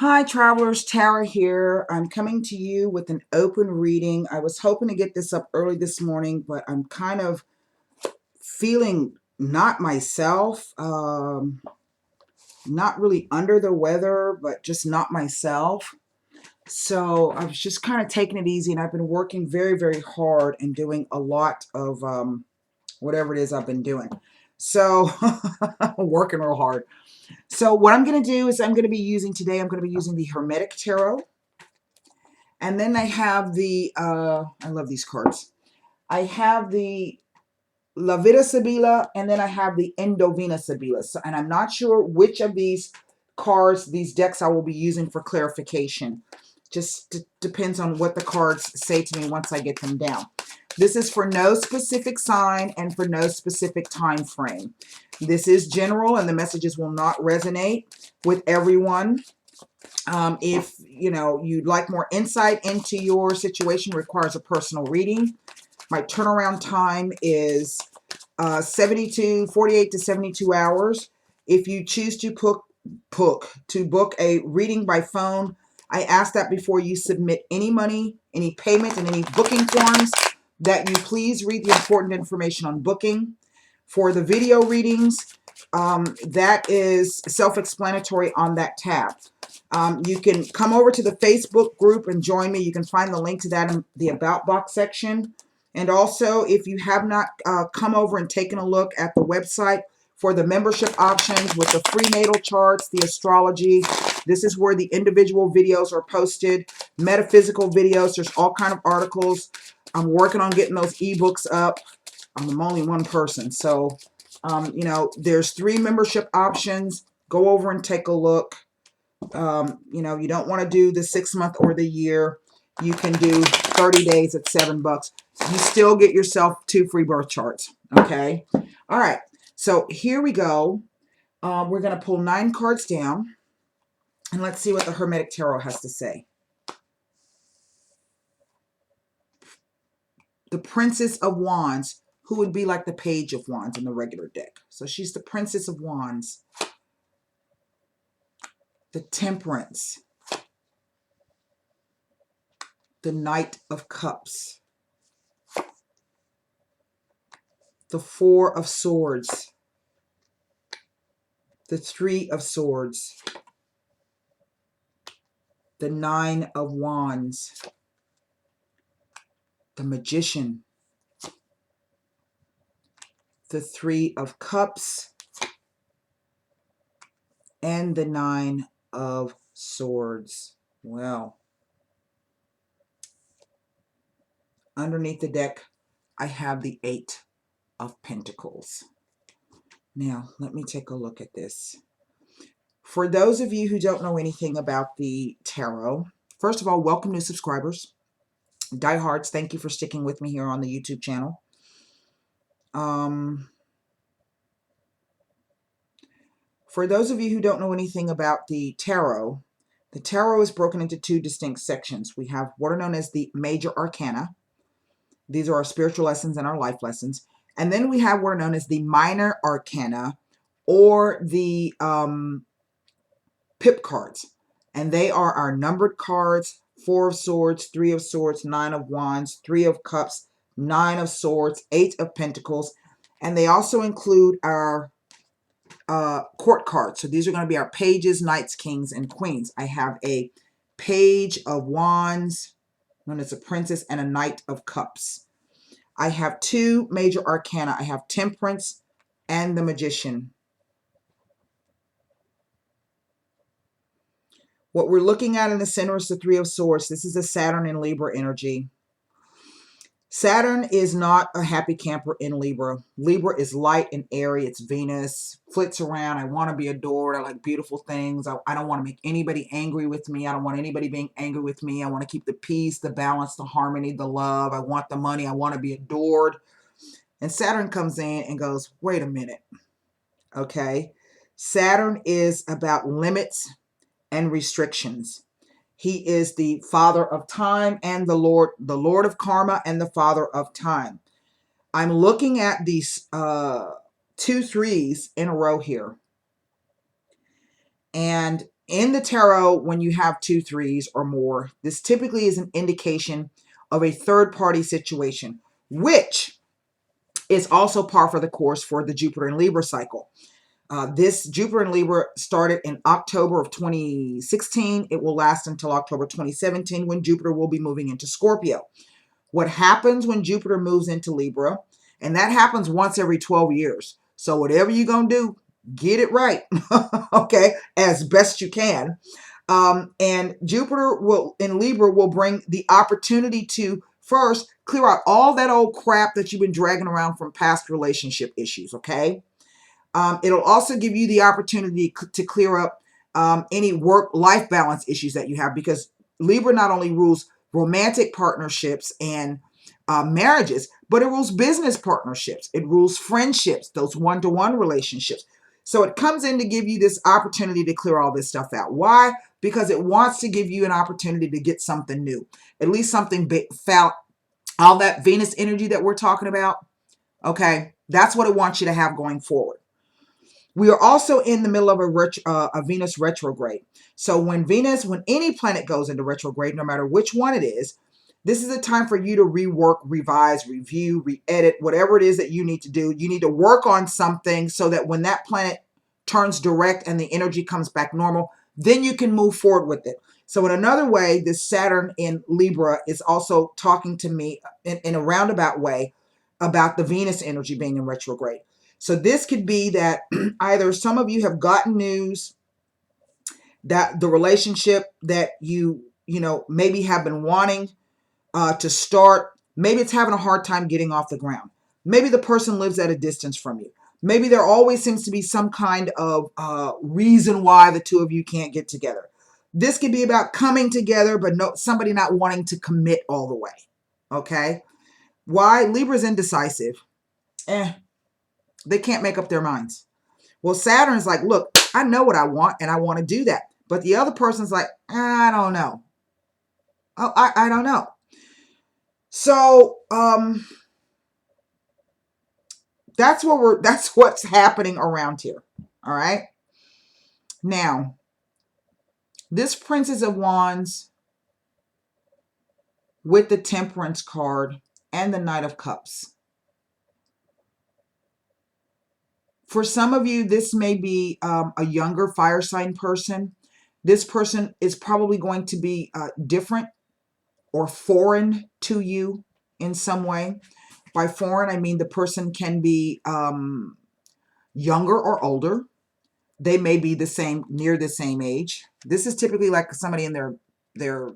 Hi travelers, Tara here. I'm coming to you with an open reading. I was hoping to get this up early this morning, but I'm kind of feeling not myself, not really under the weather, but just not myself. So I was just kind of taking it easy, and I've been working very, very hard and doing a lot of whatever it is I've been doing. So working real hard. So what I'm going to do is I'm going to be using the Hermetic Tarot. And then I have the, I love these cards. I have the La Vida Sibila, and then I have the Endovina Sibila. So, and I'm not sure which of these cards, these decks I will be using for clarification. Just depends on what the cards say to me once I get them down. This is for no specific sign and for no specific time frame. This is general, and the messages will not resonate with everyone. If you'd like more insight into your situation, requires a personal reading. My turnaround time is 48 to 72 hours. If you choose to book a reading by phone, I ask that before you submit any money, any payment, and any booking forms, that you please read the important information on booking. For the video readings, that is self-explanatory on that tab. You can come over to the Facebook group and join me. You can find the link to that in the About box section. And also, if you have not come over and taken a look at the website for the membership options with the free natal charts, the astrology, this is where the individual videos are posted, metaphysical videos. There's all kind of articles. I'm working on getting those ebooks up. I'm only one person. So, there's 3 membership options. Go over and take a look. You don't want to do the 6-month or the year. You can do 30 days at $7. You still get yourself 2 free birth charts. Okay. All right. So here we go. We're going to pull 9 cards down, and let's see what the Hermetic Tarot has to say. The Princess of Wands, who would be like the Page of Wands in the regular deck. So she's the Princess of Wands. The Temperance. The Knight of Cups. The Four of Swords. The Three of Swords. The Nine of Wands. The Magician. The Three of Cups. And the Nine of Swords. Well, underneath the deck, I have the 8 of Pentacles. Now, let me take a look at this. For those of you who don't know anything about the tarot, first of all, welcome new subscribers. Diehards, thank you for sticking with me here on the YouTube channel. For those of you who don't know anything about the tarot is broken into 2 distinct sections. We have what are known as the major arcana. These are our spiritual lessons and our life lessons. And then we have what are known as the minor arcana, or the pip cards. And they are our numbered cards: 4 of Swords, 3 of Swords, 9 of Wands, 3 of Cups, 9 of Swords, 8 of Pentacles. And they also include our court cards. So these are going to be our pages, knights, kings, and queens. I have a Page of Wands, known as a Princess, and a Knight of Cups. I have 2 major arcana. I have Temperance and the Magician. What we're looking at in the center is the 3 of Swords. This is a Saturn in Libra energy. Saturn is not a happy camper in Libra. Libra is light and airy. It's Venus. Flits around. I want to be adored. I like beautiful things. I don't want to make anybody angry with me. I don't want anybody being angry with me. I want to keep the peace, the balance, the harmony, the love. I want the money. I want to be adored. And Saturn comes in and goes, wait a minute. Okay. Saturn is about limits and restrictions. He is the father of time and the Lord of karma and the father of time. I'm looking at these 2 3s in a row here. And In the tarot, when you have 2 3s or more, this typically is an indication of a third-party situation, which is also par for the course for the Jupiter and Libra cycle. This Jupiter and Libra started in October of 2016. It will last until October 2017 when Jupiter will be moving into Scorpio. What happens when Jupiter moves into Libra, and that happens once every 12 years. So whatever you're going to do, get it right, okay, as best you can. And Jupiter will in Libra will bring the opportunity to first clear out all that old crap that you've been dragging around from past relationship issues, okay? It'll also give you the opportunity to clear up any work-life balance issues that you have, because Libra not only rules romantic partnerships and marriages, but it rules business partnerships. It rules friendships, those one-to-one relationships. So it comes in to give you this opportunity to clear all this stuff out. Why? Because it wants to give you an opportunity to get something new, at least something found. All that Venus energy that we're talking about, okay, that's what it wants you to have going forward. We are also in the middle of a Venus retrograde. So when any planet goes into retrograde, no matter which one it is, this is a time for you to rework, revise, review, re-edit, whatever it is that you need to do. You need to work on something so that when that planet turns direct and the energy comes back normal, then you can move forward with it. So in another way, this Saturn in Libra is also talking to me in a roundabout way about the Venus energy being in retrograde. So this could be that either some of you have gotten news that the relationship that you maybe have been wanting to start, maybe it's having a hard time getting off the ground. Maybe the person lives at a distance from you. Maybe there always seems to be some kind of reason why the two of you can't get together. This could be about coming together, but somebody not wanting to commit all the way. Okay? Why? Libra's indecisive. They can't make up their minds. Well, Saturn's like, look, I know what I want and I want to do that. But the other person's like, I don't know. Oh, I don't know. So that's what's happening around here. All right. Now, this Princess of Wands with the Temperance card and the Knight of Cups. For some of you, this may be a younger fire sign person. This person is probably going to be different or foreign to you in some way. By foreign, I mean the person can be younger or older. They may be near the same age. This is typically like somebody in their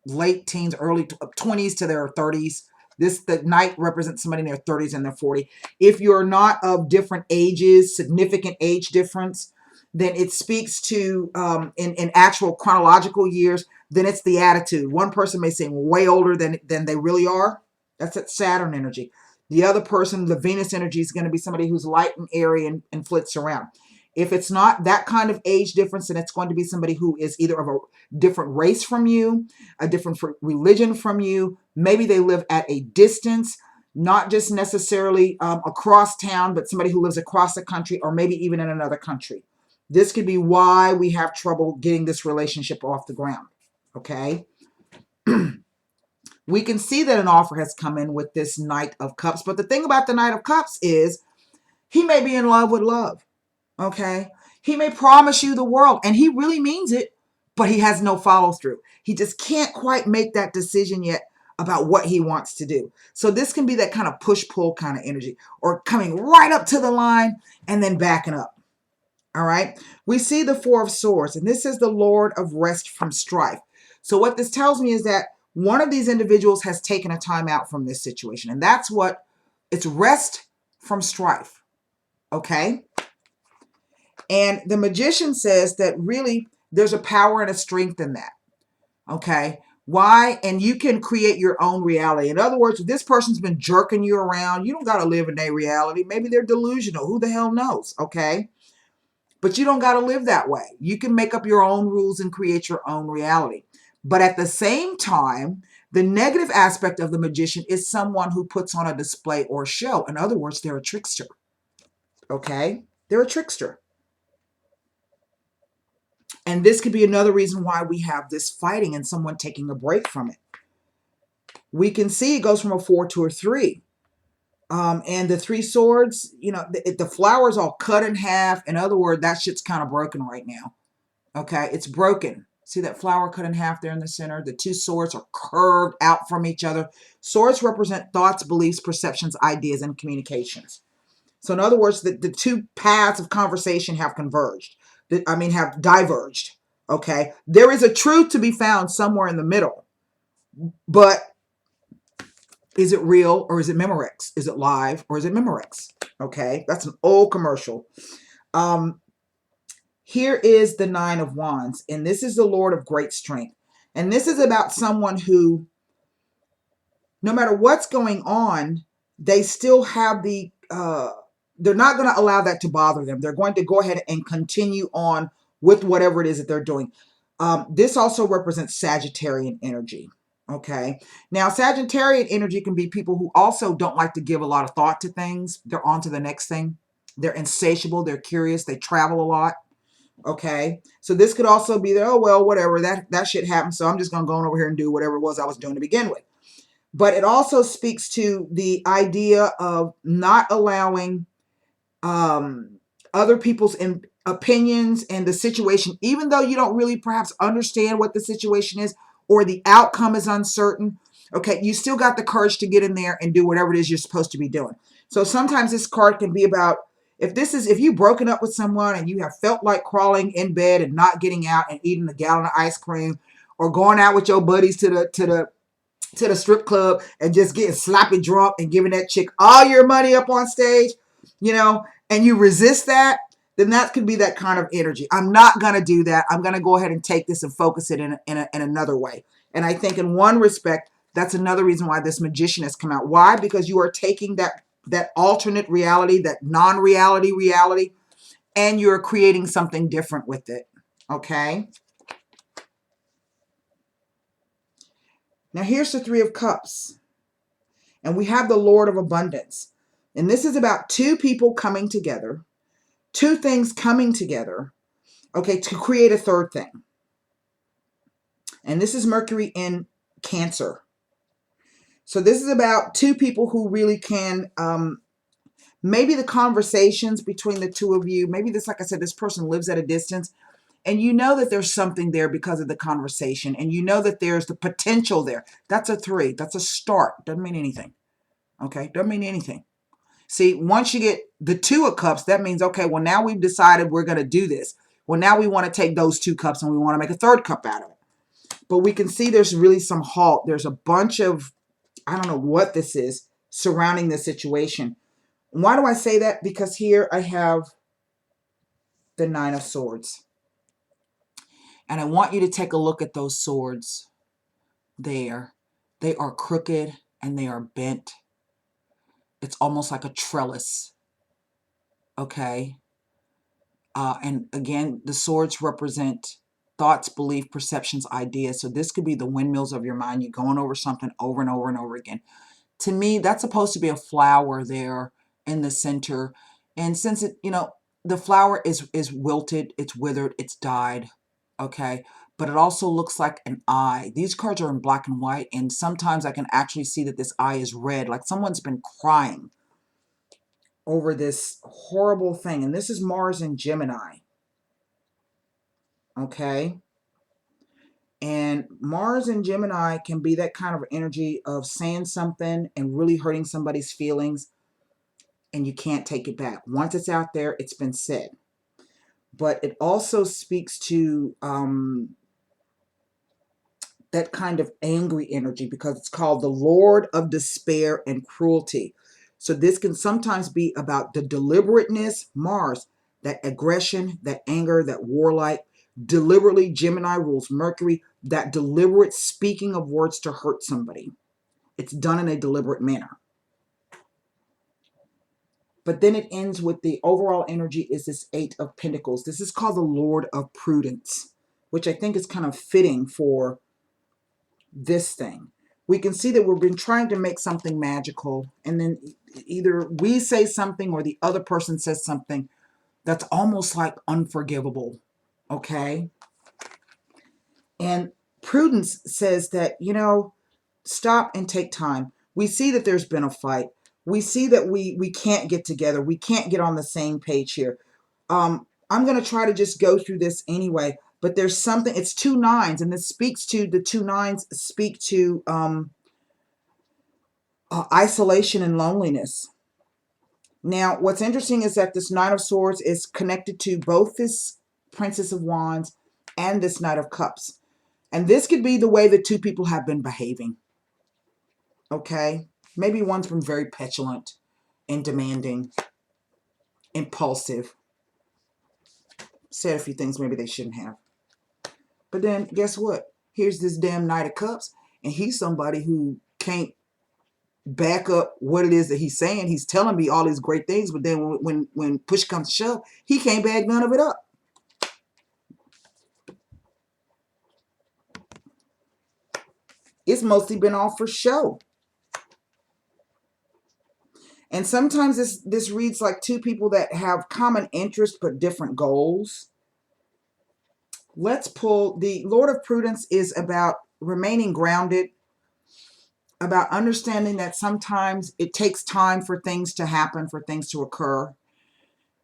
late teens, early 20s to their 30s. The knight represents somebody in their 30s and their 40s. If you're not of different ages, significant age difference, then it speaks to, in actual chronological years, then it's the attitude. One person may seem way older than they really are. That's that Saturn energy. The other person, the Venus energy, is going to be somebody who's light and airy and flits around. If it's not that kind of age difference, then it's going to be somebody who is either of a different race from you, a different religion from you. Maybe they live at a distance, not just necessarily across town, but somebody who lives across the country or maybe even in another country. This could be why we have trouble getting this relationship off the ground, okay? We can see that an offer has come in with this Knight of Cups, but the thing about the Knight of Cups is he may be in love with love. Okay, he may promise you the world and he really means it, but he has no follow through. He just can't quite make that decision yet about what he wants to do. So this can be that kind of push-pull kind of energy, or coming right up to the line and then backing up. All right, we see the Four of Swords, and this is the Lord of Rest from Strife. So what this tells me is that one of these individuals has taken a time out from this situation, and that's what it's rest from strife. Okay. And the Magician says that really there's a power and a strength in that. Okay. Why? And you can create your own reality. In other words, if this person's been jerking you around, you don't got to live in their reality. Maybe they're delusional. Who the hell knows? Okay. But you don't got to live that way. You can make up your own rules and create your own reality. But at the same time, the negative aspect of the Magician is someone who puts on a display or show. In other words, they're a trickster. Okay. They're a trickster. And this could be another reason why we have this fighting and someone taking a break from it. We can see it goes from a 4 to a 3. And the 3 swords, you know, the flower's all cut in half. In other words, that shit's kind of broken right now. Okay, it's broken. See that flower cut in half there in the center? The 2 swords are curved out from each other. Swords represent thoughts, beliefs, perceptions, ideas, and communications. So in other words, the 2 paths of conversation have converged. Have diverged. Okay, there is a truth to be found somewhere in the middle. But is it real or is it Memorex? Is it live or is it Memorex? Okay, that's an old commercial. Here is the 9 of Wands, and this is the Lord of great strength. And this is about someone who, no matter what's going on, they still have they're not going to allow that to bother them. They're going to go ahead and continue on with whatever it is that they're doing. This also represents Sagittarian energy. Okay. Now, Sagittarian energy can be people who also don't like to give a lot of thought to things. They're on to the next thing. They're insatiable. They're curious. They travel a lot. Okay. So this could also be oh, well, whatever. That shit happened. So I'm just going to go on over here and do whatever it was I was doing to begin with. But it also speaks to the idea of not allowing other people's opinions and the situation, even though you don't really perhaps understand what the situation is or the outcome is uncertain. Okay, you still got the courage to get in there and do whatever it is you're supposed to be doing. So sometimes this card can be about if you've broken up with someone and you have felt like crawling in bed and not getting out and eating a gallon of ice cream, or going out with your buddies to the strip club and just getting sloppy drunk and giving that chick all your money up on stage, and you resist that, then that could be that kind of energy. I'm not going to do that. I'm going to go ahead and take this and focus it in another way. And I think in one respect, that's another reason why this Magician has come out. Why? Because you are taking that alternate reality, that non-reality reality, and you're creating something different with it. Okay? Now here's the 3 of Cups. And we have the Lord of Abundance. And this is about 2 people coming together, 2 things coming together, okay, to create a third thing. And this is Mercury in Cancer. So this is about 2 people who really can, maybe the conversations between the 2 of you, maybe this, like I said, this person lives at a distance, and you know that there's something there because of the conversation, and you know that there's the potential there. That's a 3. That's a start. Doesn't mean anything. Okay? Doesn't mean anything. See, once you get the 2 of Cups, that means, okay, well, now we've decided we're going to do this. Well, now we want to take those 2 cups and we want to make a 3rd cup out of it. But we can see there's really some halt. There's a bunch of, I don't know what this is, surrounding the situation. Why do I say that? Because here I have the 9 of Swords. And I want you to take a look at those swords there. They are crooked and they are bent. It's almost like a trellis. Okay? And again, the swords represent thoughts, belief, perceptions, ideas. So this could be the windmills of your mind. You're going over something over and over and over again. To me, that's supposed to be a flower there in the center. And since it, the flower is wilted, it's withered, it's died. Okay. But it also looks like an eye. These cards are in black and white. And sometimes I can actually see that this eye is red, like someone's been crying over this horrible thing. And this is Mars and Gemini. Okay. And Mars and Gemini can be that kind of energy of saying something and really hurting somebody's feelings, and you can't take it back. Once it's out there, it's been said. But it also speaks to that kind of angry energy, because it's called the Lord of Despair and Cruelty. So this can sometimes be about the deliberateness, Mars, that aggression, that anger, that warlike. Deliberately, Gemini rules Mercury, that deliberate speaking of words to hurt somebody. It's done in a deliberate manner. But then it ends with the overall energy is this 8 of Pentacles. This is called the Lord of Prudence, which I think is kind of fitting for this thing. We can see that we've been trying to make something magical, and then either we say something or the other person says something that's almost like unforgivable. Okay? And prudence says that, stop and take time. We see that there's been a fight. We see that we can't get together. We can't get on the same page here. I'm going to try to just go through this anyway, but there's something, it's 2 nines, and this speaks to, the 2 nines speak to isolation and loneliness. Now, what's interesting is that this Nine of Swords is connected to both this Princess of Wands and this Knight of Cups. And this could be the way the two people have been behaving. Okay? Maybe one's been very petulant and demanding, impulsive, said a few things maybe they shouldn't have. But then, guess what? Here's this damn Knight of Cups, and he's somebody who can't back up what it is that he's saying. He's telling me all these great things, but then when push comes to shove, he can't back none of it up. It's mostly been all for show. And sometimes this reads like two people that have common interests but different goals. Let's pull. The Lord of Prudence is about remaining grounded, about understanding that sometimes it takes time for things to happen, for things to occur.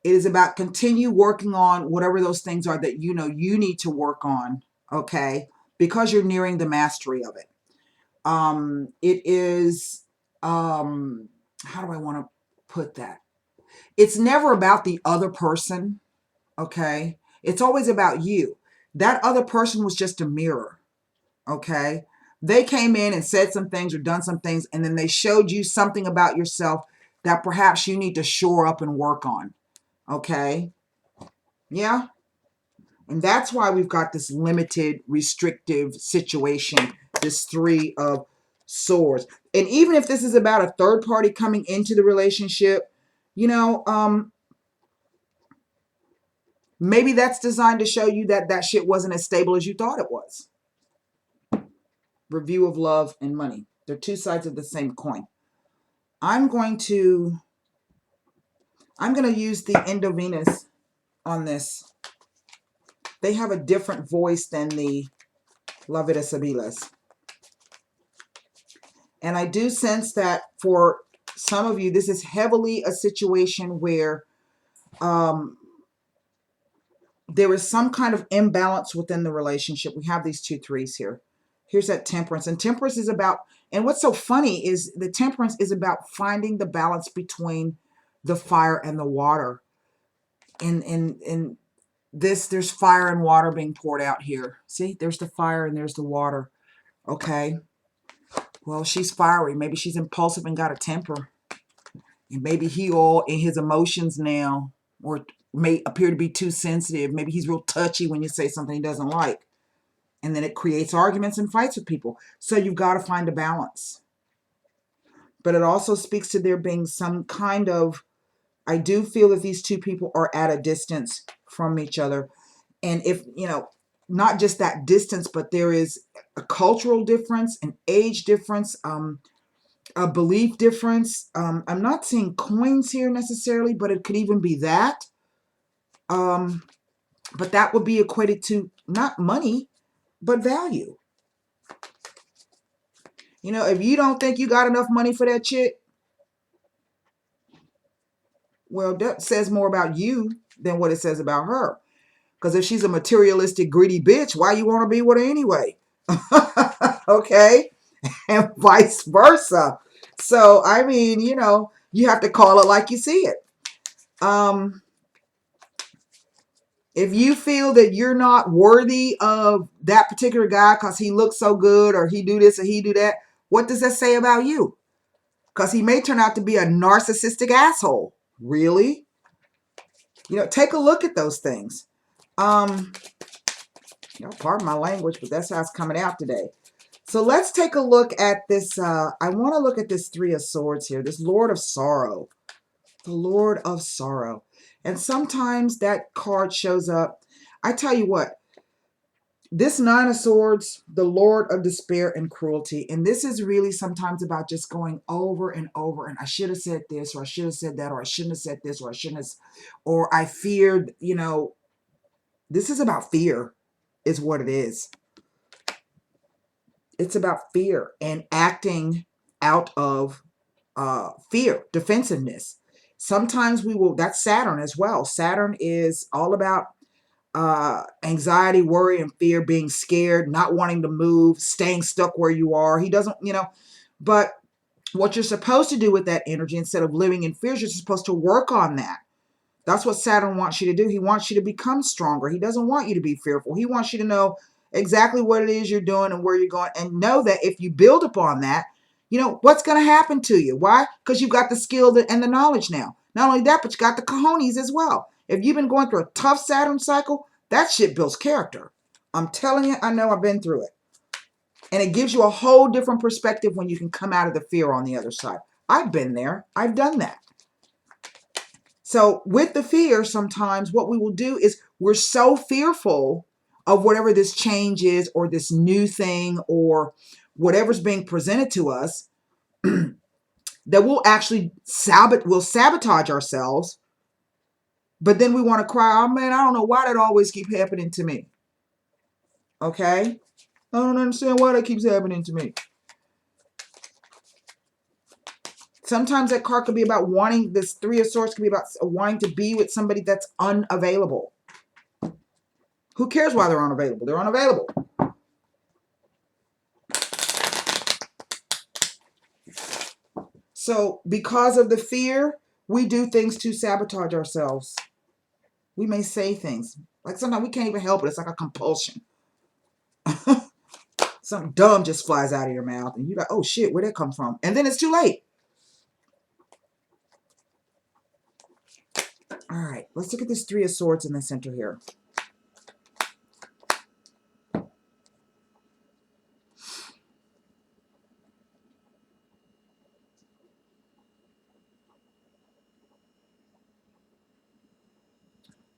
It is about continue working on whatever those things are that you need to work on, okay? Because you're nearing the mastery of it. It is, how do I want to put that? It's never about the other person, okay? It's always about you. That other person was just a mirror, okay? They came in and said some things or done some things, and then they showed you something about yourself that perhaps you need to shore up and work on, okay? Yeah? And that's why we've got this limited, restrictive situation, this Three of Swords. And even if this is about a third party coming into the relationship, maybe that's designed to show you that that shit wasn't as stable as you thought it was. Review of love and money. They're two sides of the same coin. I'm going to use the End of Venus on this. They have a different voice than the La Vida Sibilas. And I do sense that for some of you, this is heavily a situation where there is some kind of imbalance within the relationship. We have these 2 threes here. Here's that Temperance. And Temperance is about, and what's so funny is the Temperance is about finding the balance between the fire and the water. In this, there's fire and water being poured out here. See, there's the fire and there's the water. Okay. Well, she's fiery. Maybe she's impulsive and got a temper. And maybe he all in his emotions now, or may appear to be too sensitive. Maybe he's real touchy when you say something he doesn't like. And then it creates arguments and fights with people. So you've got to find a balance. But it also speaks to there being some kind of, I do feel that these two people are at a distance from each other. And if, not just that distance, but there is a cultural difference, an age difference, a belief difference. I'm not seeing coins here necessarily, but it could even be that. But that would be equated to not money, but value. If you don't think you got enough money for that chick, well, that says more about you than what it says about her. Because if she's a materialistic, greedy bitch, why you want to be with her anyway? Okay? And vice versa. So, I mean, you have to call it like you see it. If you feel that you're not worthy of that particular guy because he looks so good or he do this or he do that, what does that say about you? Because he may turn out to be a narcissistic asshole. Really? Take a look at those things. Pardon my language, but that's how it's coming out today. So let's take a look at this. I want to look at this Three of Swords here. This Lord of Sorrow. The Lord of Sorrow. And sometimes that card shows up. I tell you what. This Nine of Swords, the Lord of Despair and Cruelty. And this is really sometimes about just going over and over. And I should have said this, or I should have said that, or I shouldn't have said this, or I shouldn't have, or I feared, this is about fear, is what it is. It's about fear and acting out of fear, defensiveness. Sometimes we will, that's Saturn as well. Saturn is all about anxiety, worry, and fear, being scared, not wanting to move, staying stuck where you are. He doesn't, but what you're supposed to do with that energy, instead of living in fear, you're supposed to work on that. That's what Saturn wants you to do. He wants you to become stronger. He doesn't want you to be fearful. He wants you to know exactly what it is you're doing and where you're going, and know that if you build upon that, what's going to happen to you. Why? Because you've got the skill and the knowledge now. Not only that, but you got the cojones as well. If you've been going through a tough Saturn cycle, that shit builds character. I'm telling you, I know, I've been through it. And it gives you a whole different perspective when you can come out of the fear on the other side. I've been there. I've done that. So with the fear, sometimes what we will do is we're so fearful of whatever this change is, or this new thing, or whatever's being presented to us, that we'll actually sabotage ourselves. But then we want to cry, oh man, I don't know why that always keeps happening to me. Okay? I don't understand why that keeps happening to me. Sometimes that card could be about wanting, this Three of Swords could be about wanting to be with somebody that's unavailable. Who cares why they're unavailable? They're unavailable. So because of the fear, we do things to sabotage ourselves. We may say things. Like sometimes we can't even help it. It's like a compulsion. Something dumb just flies out of your mouth. And you're like, oh shit, where'd that come from? And then it's too late. All right, let's look at this Three of Swords in the center here.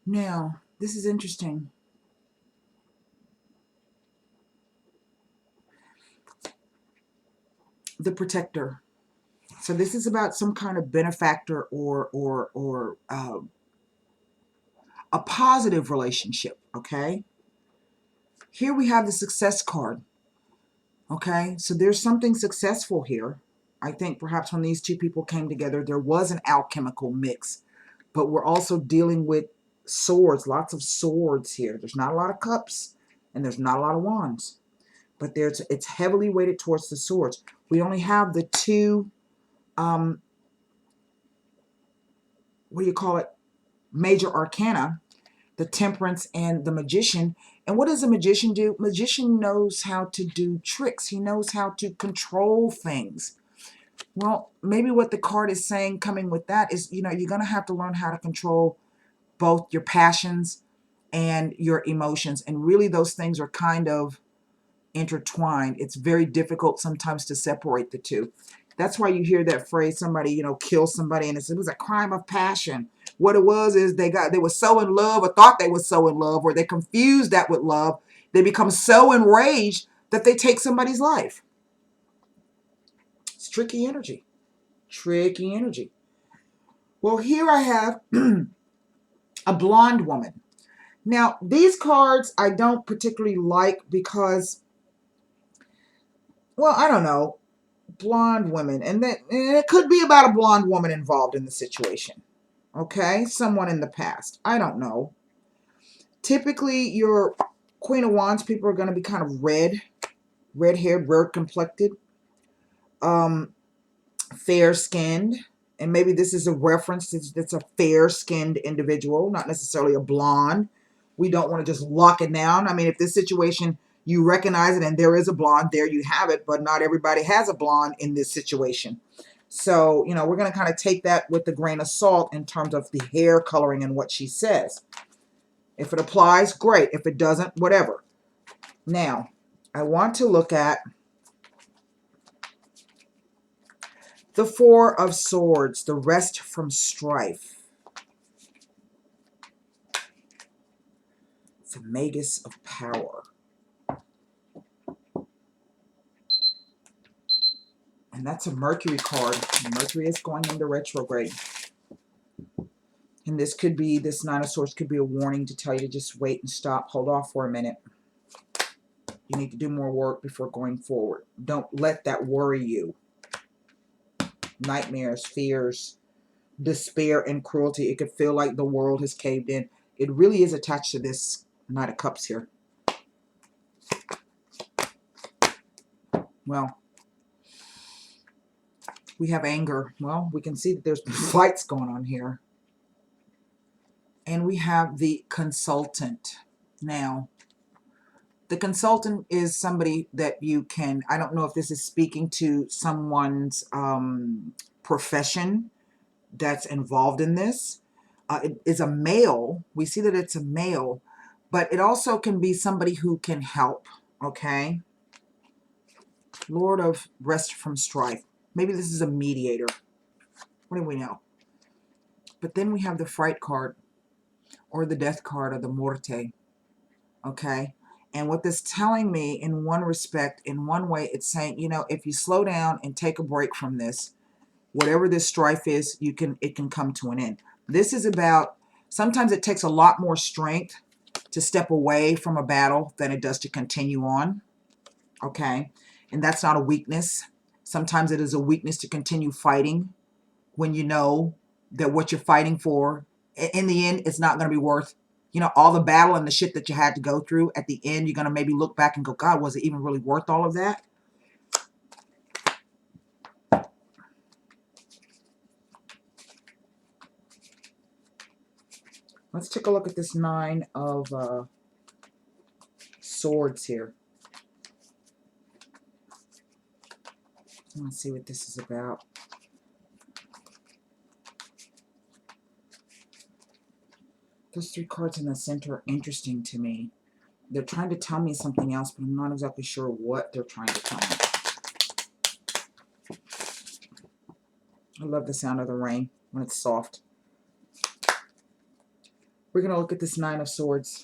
Now, this is interesting. The Protector. So this is about some kind of benefactor or a positive relationship, okay? Here we have the Success card, okay? So there's something successful here. I think perhaps when these two people came together, there was an alchemical mix. But we're also dealing with swords, lots of swords here. There's not a lot of cups, and there's not a lot of wands. But it's heavily weighted towards the swords. We only have the two, what do you call it, major arcana, the Temperance and the Magician. And what does the Magician do? Magician knows how to do tricks. He knows how to control things. Well, maybe what the card is saying coming with that is, you're going to have to learn how to control both your passions and your emotions. And really those things are kind of intertwined. It's very difficult sometimes to separate the two. That's why you hear that phrase, somebody, kill somebody, and it was a crime of passion. What it was is they were so in love, or thought they were so in love, or they confused that with love. They become so enraged that they take somebody's life. It's tricky energy. Tricky energy. Well, here I have a blonde woman. Now, these cards I don't particularly like because, well, I don't know, blonde women. And it could be about a blonde woman involved in the situation. Okay? Someone in the past. I don't know. Typically, your Queen of Wands people are going to be kind of red-haired, red-complected, fair-skinned. And maybe this is a reference. It's a fair-skinned individual, not necessarily a blonde. We don't want to just lock it down. I mean, if this situation, you recognize it and there is a blonde, there you have it. But not everybody has a blonde in this situation. So, we're going to kind of take that with a grain of salt in terms of the hair coloring and what she says. If it applies, great. If it doesn't, whatever. Now, I want to look at the Four of Swords, the rest from strife. The Magus of Power. And that's a Mercury card. Mercury is going into retrograde. And this Nine of Swords could be a warning to tell you to just wait and stop. Hold off for a minute. You need to do more work before going forward. Don't let that worry you. Nightmares, fears, despair, and cruelty. It could feel like the world has caved in. It really is attached to this Knight of Cups here. Well, we have anger. Well, we can see that there's fights going on here. And we have the Consultant. Now, the Consultant is somebody that you can, I don't know if this is speaking to someone's profession that's involved in this. It is a male. We see that it's a male, but it also can be somebody who can help, okay? Lord of Rest from Strife. Maybe this is a mediator. What do we know? But then we have the Fright card, or the Death card, or the Morte, okay? And what this telling me, in one respect, in one way, it's saying, you know, if you slow down and take a break from this, whatever this strife is, it can come to an end. This is about, sometimes it takes a lot more strength to step away from a battle than it does to continue on, okay? And that's not a weakness. Sometimes it is a weakness to continue fighting when you know that what you're fighting for, in the end, it's not going to be worth, you know, all the battle and the shit that you had to go through. At the end, you're going to maybe look back and go, God, was it even really worth all of that? Let's take a look at this Nine of Swords here. Let's see what this is about. Those three cards in the center are interesting to me. They're trying to tell me something else, but I'm not exactly sure what they're trying to tell me. I love the sound of the rain when it's soft. We're going to look at this Nine of Swords.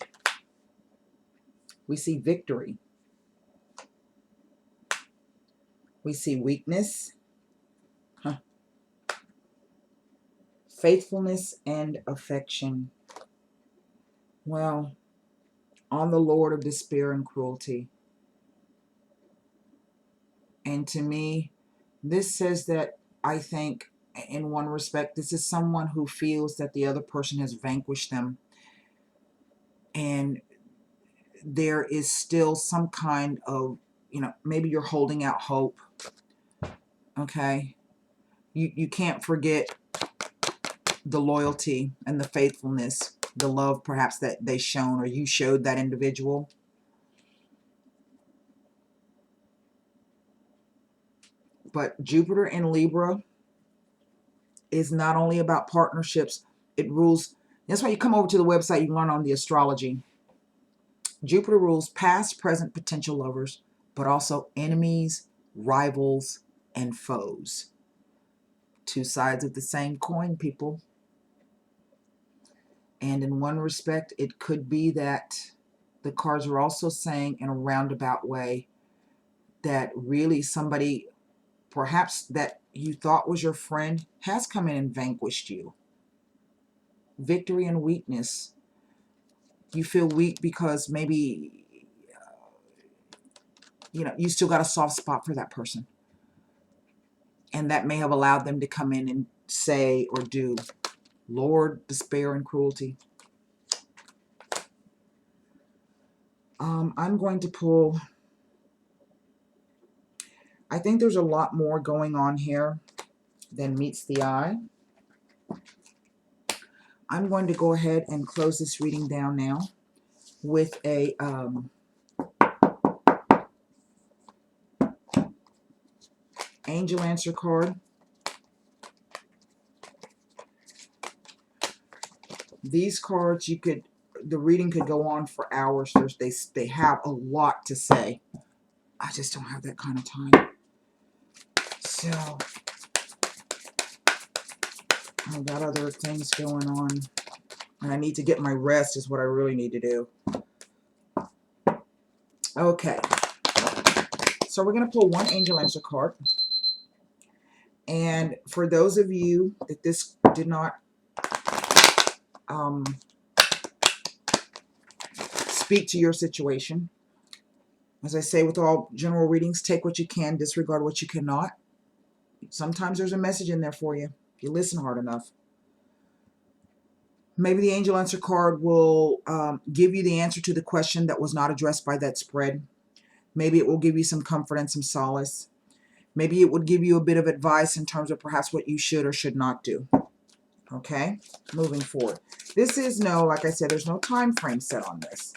We see victory. We see weakness. Faithfulness and affection. Well, on the Lord of Despair and Cruelty. And to me, this says that, I think, in one respect, this is someone who feels that the other person has vanquished them. And there is still some kind of, you know, maybe you're holding out hope. Okay? You can't forget the loyalty and the faithfulness, the love perhaps that they shown, or you showed that individual. But Jupiter in Libra is not only about partnerships, it rules. That's why you come over to the website, you learn on the astrology. Jupiter rules past, present, potential lovers, but also enemies, rivals, and foes. Two sides of the same coin, people. And in one respect, it could be that the cards are also saying, in a roundabout way, that really somebody, perhaps that you thought was your friend, has come in and vanquished you. Victory and weakness. You feel weak because maybe, you know, you still got a soft spot for that person. And that may have allowed them to come in and say or do, Lord, Despair and Cruelty. I'm going to pull, I think there's a lot more going on here than meets the eye. I'm going to go ahead and close this reading down now with a angel answer card. These cards, the reading could go on for hours. They have a lot to say. I just don't have that kind of time. So I got other things going on, and I need to get my rest is what I really need to do. Okay. So we're going to pull one angel answer card. And for those of you that this did not speak to your situation, As I say with all general readings, take what you can, disregard what you cannot. Sometimes there's a message in there for you if you listen hard enough. Maybe the angel answer card will give you the answer to the question that was not addressed by that spread. Maybe it will give you some comfort and some solace. Maybe it would give you a bit of advice in terms of perhaps what you should or should not do. Okay, moving forward. This is like I said, there's no time frame set on this.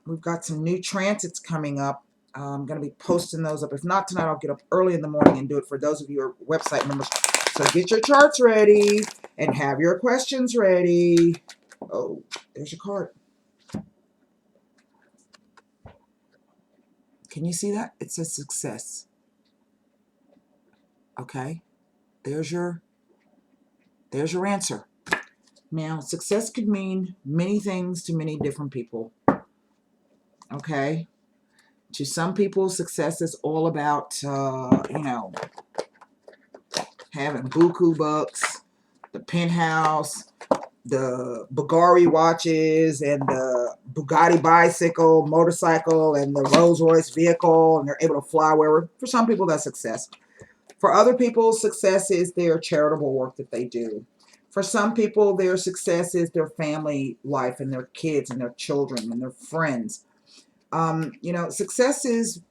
We've got some new transits coming up. I'm going to be posting those up. If not tonight, I'll get up early in the morning and do it for those of you who are website members. So get your charts ready and have your questions ready. Oh, there's your card. Can you see that? It says success. Okay, there's your answer. Now, success could mean many things to many different people. Okay, to some people, success is all about, having buku bucks, the penthouse, the Bulgari watches, and the Bugatti bicycle, motorcycle, and the Rolls Royce vehicle, and they're able to fly wherever. For some people, that's success. For other people, success is their charitable work that they do. For some people, their success is their family life and their kids and their children and their friends. Success is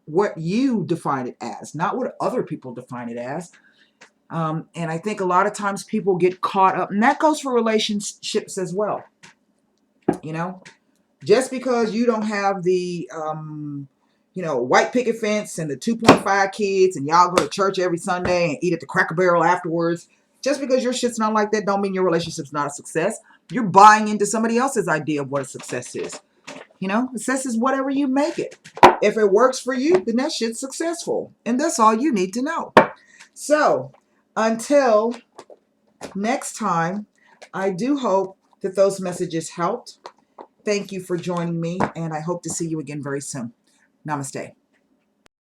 what you define it as, not what other people define it as. And I think a lot of times people get caught up, and that goes for relationships as well. Just because you don't have the, white picket fence and the 2.5 kids and y'all go to church every Sunday and eat at the Cracker Barrel afterwards, just because your shit's not like that don't mean your relationship's not a success. You're buying into somebody else's idea of what a success is. Success is whatever you make it. If it works for you, then that shit's successful. And that's all you need to know. So, until next time, I do hope that those messages helped. Thank you for joining me, and I hope to see you again very soon. Namaste.